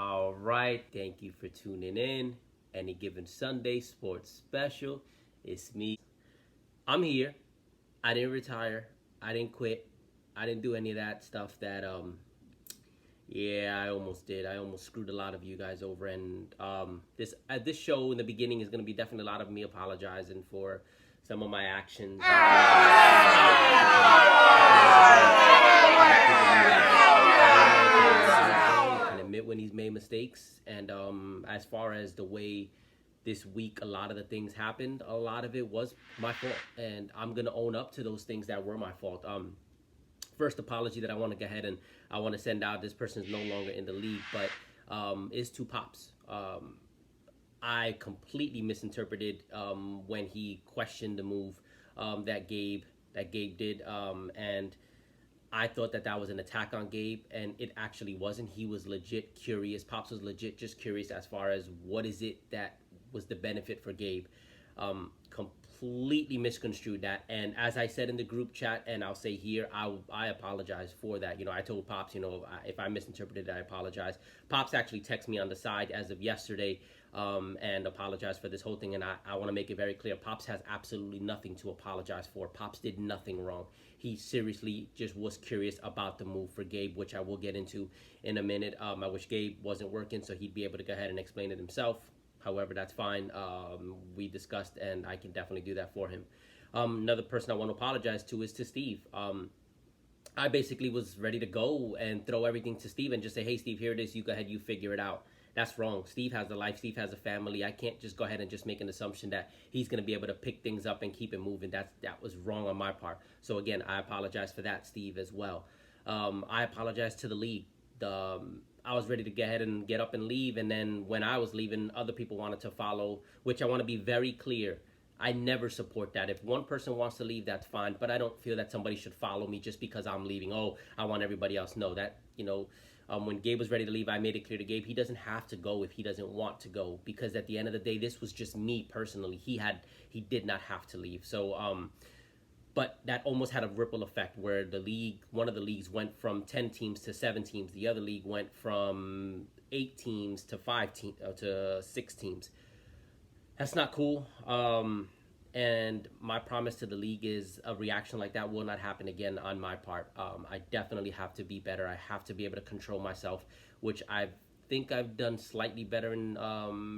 All right, thank you for tuning in. Any given Sunday sports special. It's me. I'm here. I didn't retire. I didn't quit. I didn't do any of that stuff that yeah, I almost did. I almost screwed a lot of you guys over, and this show in the beginning is going to be definitely a lot of me apologizing for some of my actions. Can admit when he's made mistakes, and as far as the way this week a lot of the things happened, a lot of it was my fault, and I'm gonna own up to those things that were my fault. First apology that I want to go ahead and I want to send out. This person is no longer in the league, but is to Pops. I completely misinterpreted when he questioned the move that Gabe did, and I thought that that was an attack on Gabe, and it actually wasn't. He was legit curious. Pops was legit just curious as far as what is it that was the benefit for Gabe. Completely misconstrued that, and as I said in the group chat, and I'll say here, I apologize for that. I told Pops, if I misinterpreted it, I apologize. Pops actually texted me on the side as of yesterday, and apologized for this whole thing, and I want to make it very clear, Pops has absolutely nothing to apologize for. Pops did nothing wrong. He seriously just was curious about the move for Gabe, which I will get into in a minute. I wish Gabe wasn't working so he'd be able to go ahead and explain it himself. However, that's fine. We discussed, and I can definitely do that for him. Another person I want to apologize to is to Steve. I basically was ready to go and throw everything to Steve and just say, hey, Steve, here it is. You go ahead, you figure it out. That's wrong. Steve has a life. Steve has a family. I can't just go ahead and just make an assumption that he's going to be able to pick things up and keep it moving. That was wrong on my part. So, again, I apologize for that, Steve, as well. I apologize to the league. I was ready to go ahead and get up and leave, and then when I was leaving, other people wanted to follow, which I want to be very clear. I never support that. If one person wants to leave, that's fine, but I don't feel that somebody should follow me just because I'm leaving. Oh, I want everybody else. No, when Gabe was ready to leave, I made it clear to Gabe he doesn't have to go if he doesn't want to go, because at the end of the day, this was just me personally. He did not have to leave. So but that almost had a ripple effect where one of the leagues went from 10 teams to 7 teams. The other league went from 8 teams to 6 teams. That's not cool. And my promise to the league is a reaction like that will not happen again on my part. I definitely have to be better. I have to be able to control myself, which I think I've done slightly better in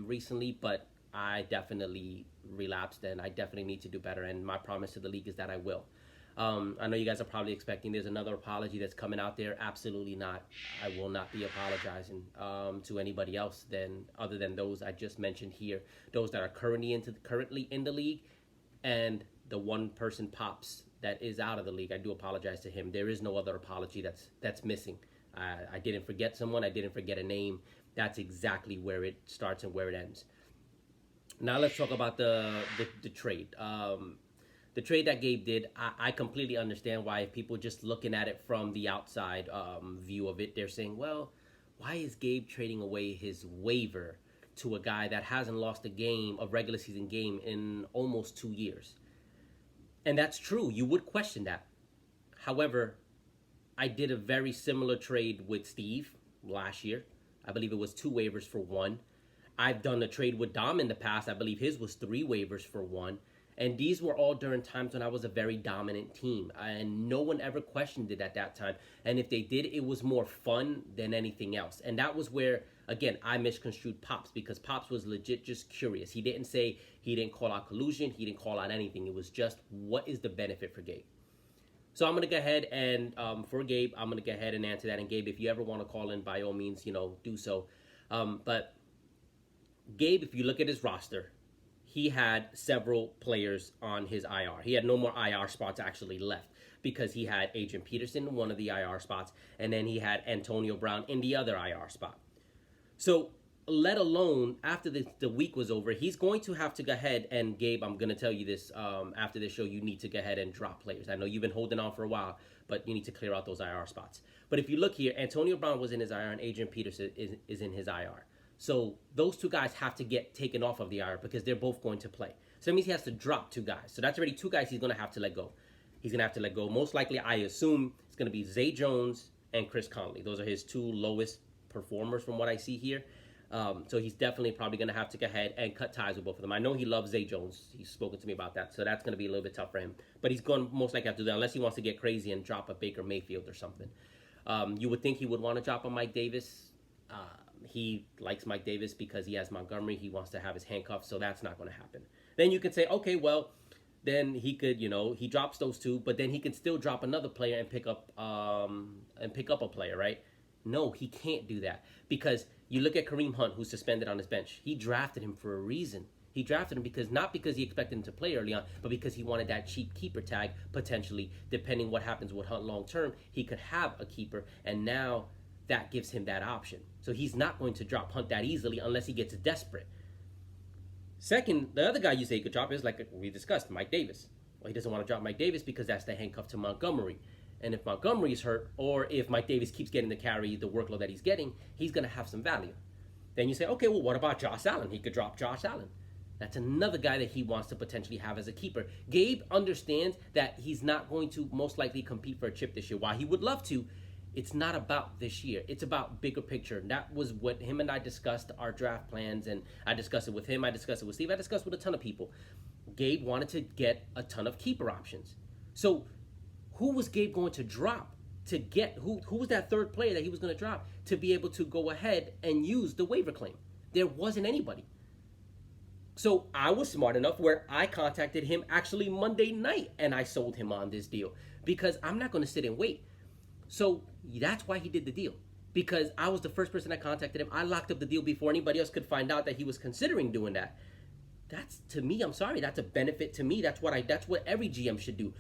recently, but I definitely relapsed, and I definitely need to do better, and my promise to the league is that I will. I know you guys are probably expecting there's another apology that's coming out there. Absolutely not. I will not be apologizing to anybody else other than those I just mentioned here, those that are currently in the league, and the one person Pops that is out of the league. I do apologize to him. There is no other apology that's missing. I didn't forget someone. I didn't forget a name. That's exactly where it starts and where it ends. Now let's talk about the trade. The trade that Gabe did, I completely understand why people just looking at it from the outside view of it, they're saying, well, why is Gabe trading away his waiver to a guy that hasn't lost a regular season game in almost 2 years? And that's true. You would question that. However, I did a very similar trade with Steve last year. I believe it was 2 waivers for 1. I've done a trade with Dom in the past. I believe his was 3 waivers for 1. And these were all during times when I was a very dominant team. And no one ever questioned it at that time. And if they did, it was more fun than anything else. And that was where, again, I misconstrued Pops, because Pops was legit just curious. He didn't call out collusion. He didn't call out anything. It was just, what is the benefit for Gabe? So I'm going to go ahead and, for Gabe, I'm going to go ahead and answer that. And Gabe, if you ever want to call in, by all means, do so. But Gabe, if you look at his roster, he had several players on his IR. He had no more IR spots actually left, because he had Adrian Peterson in one of the IR spots, and then he had Antonio Brown in the other IR spot. So let alone after the week was over, he's going to have to go ahead and, Gabe, I'm going to tell you this, after this show, you need to go ahead and drop players. I know you've been holding on for a while, but you need to clear out those IR spots. But if you look here, Antonio Brown was in his IR and Adrian Peterson is in his IR. So those 2 guys have to get taken off of the IR because they're both going to play. So that means he has to drop 2 guys. So that's already 2 guys he's going to have to let go. He's going to have to let go. Most likely, I assume, it's going to be Zay Jones and Chris Conley. Those are his 2 lowest performers from what I see here. So he's definitely probably going to have to go ahead and cut ties with both of them. I know he loves Zay Jones. He's spoken to me about that. So that's going to be a little bit tough for him. But he's going to most likely have to do that unless he wants to get crazy and drop a Baker Mayfield or something. You would think he would want to drop a Mike Davis. He likes Mike Davis because he has Montgomery. He wants to have his handcuffs. So that's not going to happen. Then you could say, okay, well, then he could, he drops those two, but then he can still drop another player and pick up a player, right? No, he can't do that because you look at Kareem Hunt, who's suspended on his bench. He drafted him for a reason. He drafted him because not because he expected him to play early on, but because he wanted that cheap keeper tag potentially. Depending what happens with Hunt long term, he could have a keeper, and now that gives him that option. So he's not going to drop Hunt that easily unless he gets desperate. Second, the other guy you say he could drop is, like we discussed, Mike Davis. Well, he doesn't want to drop Mike Davis because that's the handcuff to Montgomery. And if Montgomery's hurt, or if Mike Davis keeps getting to carry the workload that he's getting, he's going to have some value. Then you say, okay, well, what about Josh Allen? He could drop Josh Allen. That's another guy that he wants to potentially have as a keeper. Gabe understands that he's not going to most likely compete for a chip this year. While he would love to, it's not about this year. It's about bigger picture. And that was what him and I discussed, our draft plans, and I discussed it with him. I discussed it with Steve. I discussed it with a ton of people. Gabe wanted to get a ton of keeper options. So who was Gabe going to drop to get, who was that third player that he was going to drop to be able to go ahead and use the waiver claim? There wasn't anybody. So I was smart enough where I contacted him actually Monday night and I sold him on this deal because I'm not going to sit and wait. So that's why he did the deal, because I was the first person that contacted him. I locked up the deal before anybody else could find out that he was considering doing that. That's, to me, I'm sorry, that's a benefit to me. That's what every GM should do.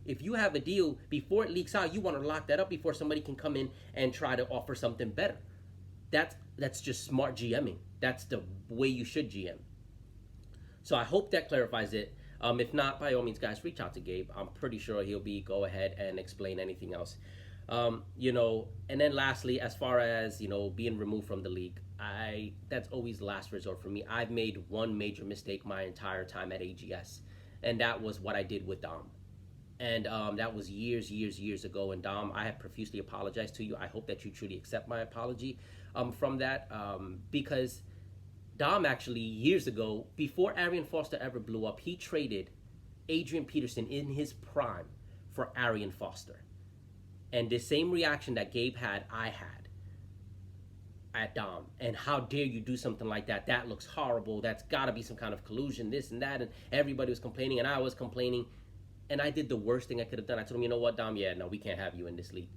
If you have a deal before it leaks out, you want to lock that up before somebody can come in and try to offer something better. That's just smart GMing. That's the way you should GM. So I hope that clarifies it. If not, by all means, guys, reach out to Gabe. I'm pretty sure he'll go ahead and explain anything else. And then lastly, as far as, being removed from the league, that's always last resort for me. I've made one major mistake my entire time at AGS, and that was what I did with Dom. And that was years ago. And Dom, I have profusely apologized to you. I hope that you truly accept my apology from that, because Dom actually, years ago, before Arian Foster ever blew up, he traded Adrian Peterson in his prime for Arian Foster. And the same reaction that Gabe had, I had at Dom. And how dare you do something like that? That looks horrible. That's got to be some kind of collusion, this and that. And everybody was complaining, and I was complaining. And I did the worst thing I could have done. I told him, you know what, Dom? Yeah, no, we can't have you in this league.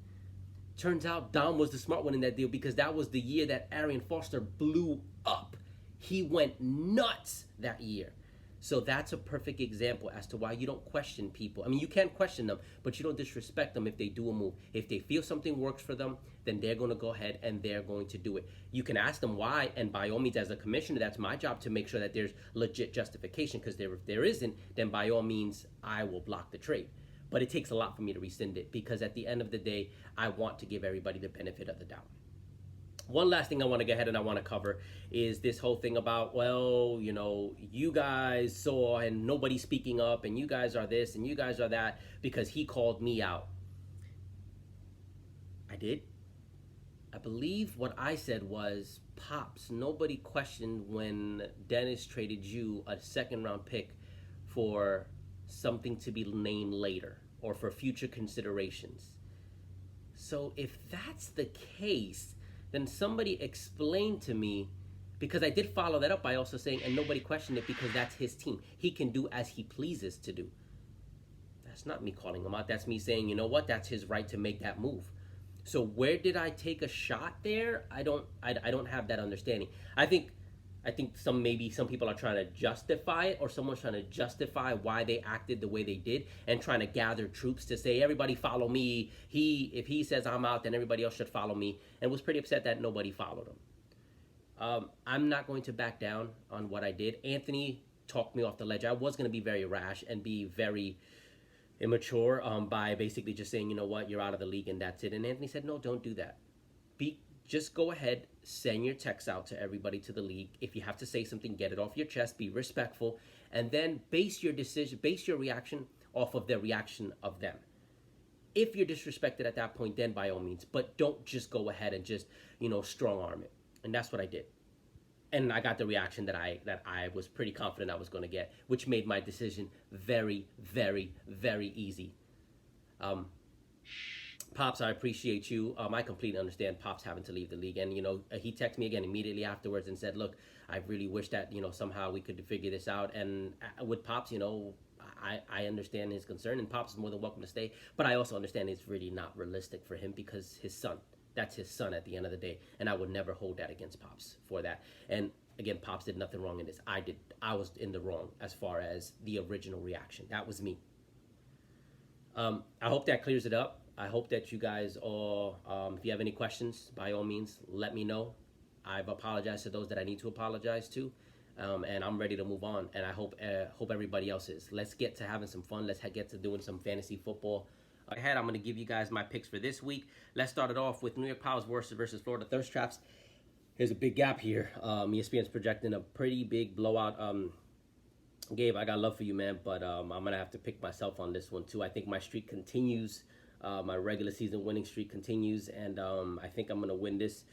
Turns out Dom was the smart one in that deal, because that was the year that Arian Foster blew up. He went nuts that year. So that's a perfect example as to why you don't question people. I mean, you can question them, but you don't disrespect them if they do a move. If they feel something works for them, then they're going to go ahead and they're going to do it. You can ask them why, and by all means, as a commissioner, that's my job to make sure that there's legit justification, because if there isn't, then by all means, I will block the trade. But it takes a lot for me to rescind it, because at the end of the day, I want to give everybody the benefit of the doubt. One last thing I want to get ahead and I want to cover is this whole thing about, well, you guys saw and nobody's speaking up, and you guys are this and you guys are that because he called me out. I did. I believe what I said was, Pops, nobody questioned when Dennis traded you a second-round pick for something to be named later or for future considerations. So if that's the case, then somebody explained to me, because I did follow that up by also saying, and nobody questioned it because that's his team. He can do as he pleases to do. That's not me calling him out. That's me saying, you know what, that's his right to make that move. So where did I take a shot there? I don't have that understanding. I think some people are trying to justify it, or someone's trying to justify why they acted the way they did and trying to gather troops to say, everybody follow me. If he says I'm out, then everybody else should follow me, and was pretty upset that nobody followed him. I'm not going to back down on what I did. Anthony talked me off the ledge. I was going to be very rash and be very immature by basically just saying, you know what, you're out of the league and that's it. And Anthony said, no, don't do that. Just go ahead, send your texts out to everybody to the league. If you have to say something, get it off your chest, be respectful, and then base your reaction off of the reaction of them. If you're disrespected at that point, then by all means, but don't just go ahead and just strong arm it. And that's what I did. And I got the reaction that I was pretty confident I was going to get, which made my decision very, very, very easy. Um, Pops, I appreciate you. I completely understand Pops having to leave the league, and he texted me again immediately afterwards and said, "Look, I really wish that somehow we could figure this out." And with Pops, I understand his concern, and Pops is more than welcome to stay. But I also understand it's really not realistic for him because his son, that's his son at the end of the day, and I would never hold that against Pops for that. And again, Pops did nothing wrong in this. I was in the wrong as far as the original reaction. That was me. I hope that clears it up. I hope that you guys all, if you have any questions, by all means, let me know. I've apologized to those that I need to apologize to, and I'm ready to move on. And I hope everybody else is. Let's get to having some fun. Let's get to doing some fantasy football. Ahead, I'm going to give you guys my picks for this week. Let's start it off with New York Power versus Florida Thirst Traps. There's a big gap here. ESPN's projecting a pretty big blowout. Gabe, I got love for you, man, but I'm going to have to pick myself on this one, too. I think my streak continues. My regular season winning streak continues, and I think I'm going to win this.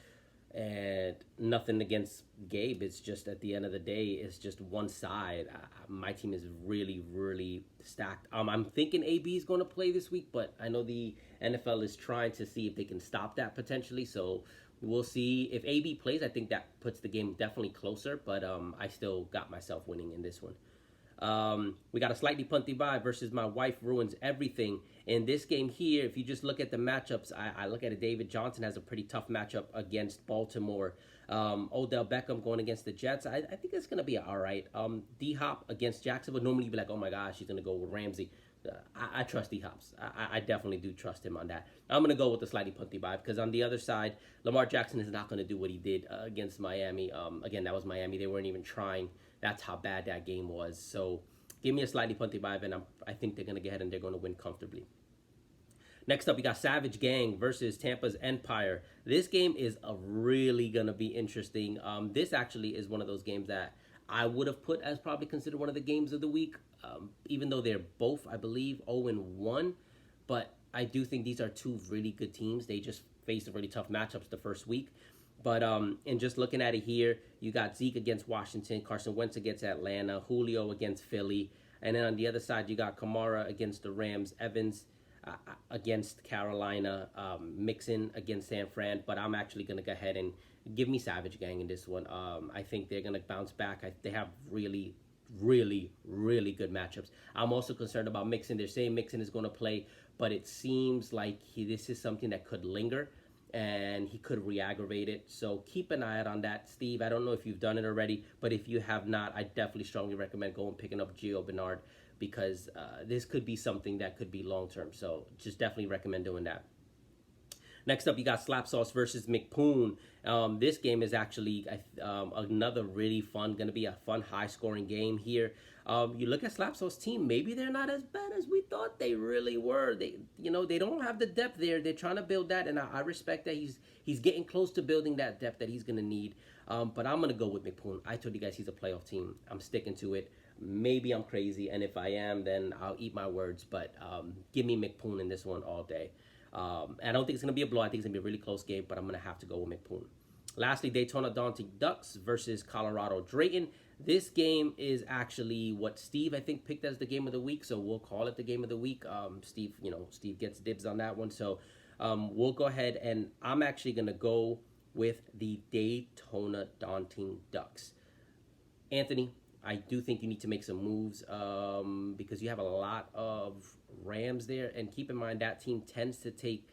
And nothing against Gabe. It's just at the end of the day, it's just one side. My team is really, really stacked. I'm thinking AB is going to play this week, but I know the NFL is trying to see if they can stop that potentially. So we'll see. If AB plays, I think that puts the game definitely closer, but I still got myself winning in this one. We got a slightly punty vibe versus my wife ruins everything. In this game here, if you just look at the matchups, I look at it, David Johnson has a pretty tough matchup against Baltimore. Odell Beckham going against the Jets. I think it's going to be all right. D-Hop against Jacksonville. Normally you'd be like, oh my gosh, he's going to go with Ramsey. I trust D-Hops. I definitely do trust him on that. I'm going to go with the slightly punty vibe because on the other side, Lamar Jackson is not going to do what he did against Miami. Again, that was Miami. They weren't even trying. That's how bad that game was. So give me a slightly punty vibe, and I think they're going to get ahead and they're going to win comfortably. Next up, we got Savage Gang versus Tampa's Empire. This game is really going to be interesting. This actually is one of those games that I would have put as probably considered one of the games of the week, even though they're both, I believe, 0-1. But I do think these are two really good teams. They just faced really tough matchups the first week. But and just looking at it here, you got Zeke against Washington, Carson Wentz against Atlanta, Julio against Philly. And then on the other side, you got Kamara against the Rams, Evans against Carolina, Mixon against San Fran. But I'm actually going to go ahead and give me Savage Gang in this one. I think they're going to bounce back. They have really, really, really good matchups. I'm also concerned about Mixon. They're saying Mixon is going to play, but it seems like this is something that could linger, and he could re-aggravate it. So keep an eye out on that, Steve. I don't know if you've done it already, but if you have not, I definitely strongly recommend going and picking up Gio Bernard because this could be something that could be long-term. So just definitely recommend doing that. Next up, you got Slap Sauce versus McPoon. This game is actually another really fun, going to be a fun, high-scoring game here. You look at Slap Sauce team, maybe they're not as bad as we thought they really were. They don't have the depth there. They're trying to build that, and I respect that he's getting close to building that depth that he's going to need. But I'm going to go with McPoon. I told you guys he's a playoff team. I'm sticking to it. Maybe I'm crazy, and if I am, then I'll eat my words. But give me McPoon in this one all day. I don't think it's going to be a blow. I think it's going to be a really close game, but I'm going to have to go with McPoon. Lastly, Daytona Daunting Ducks versus Colorado Drayton. This game is actually what Steve, I think, picked as the game of the week, so we'll call it the game of the week. Steve gets dibs on that one, so we'll go ahead, and I'm actually going to go with the Daytona Daunting Ducks. Anthony, I do think you need to make some moves because you have a lot of Rams there. And keep in mind, that team tends to take,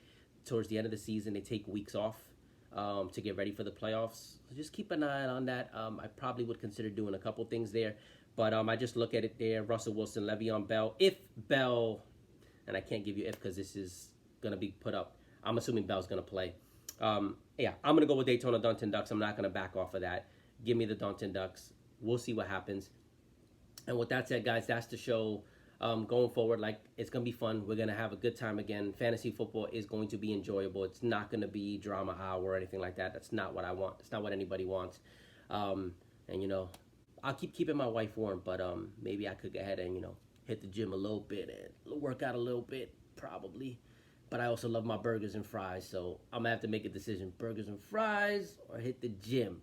towards the end of the season, they take weeks off to get ready for the playoffs. So just keep an eye on that. I probably would consider doing a couple things there. But I just look at it there. Russell Wilson, Le'Veon Bell. If Bell, and I can't give you if because this is going to be put up. I'm assuming Bell's going to play. Yeah, I'm going to go with Daytona Daunting Ducks. I'm not going to back off of that. Give me the Daunting Ducks. We'll see what happens. And with that said, guys, that's the show. Going forward, like, it's going to be fun. We're going to have a good time again. Fantasy football is going to be enjoyable. It's not going to be drama hour or anything like that. That's not what I want. It's not what anybody wants. And, I'll keep keeping my wife warm, but maybe I could go ahead and, hit the gym a little bit and work out a little bit, probably. but I also love my burgers and fries. So I'm gonna have to make a decision: burgers and fries or hit the gym.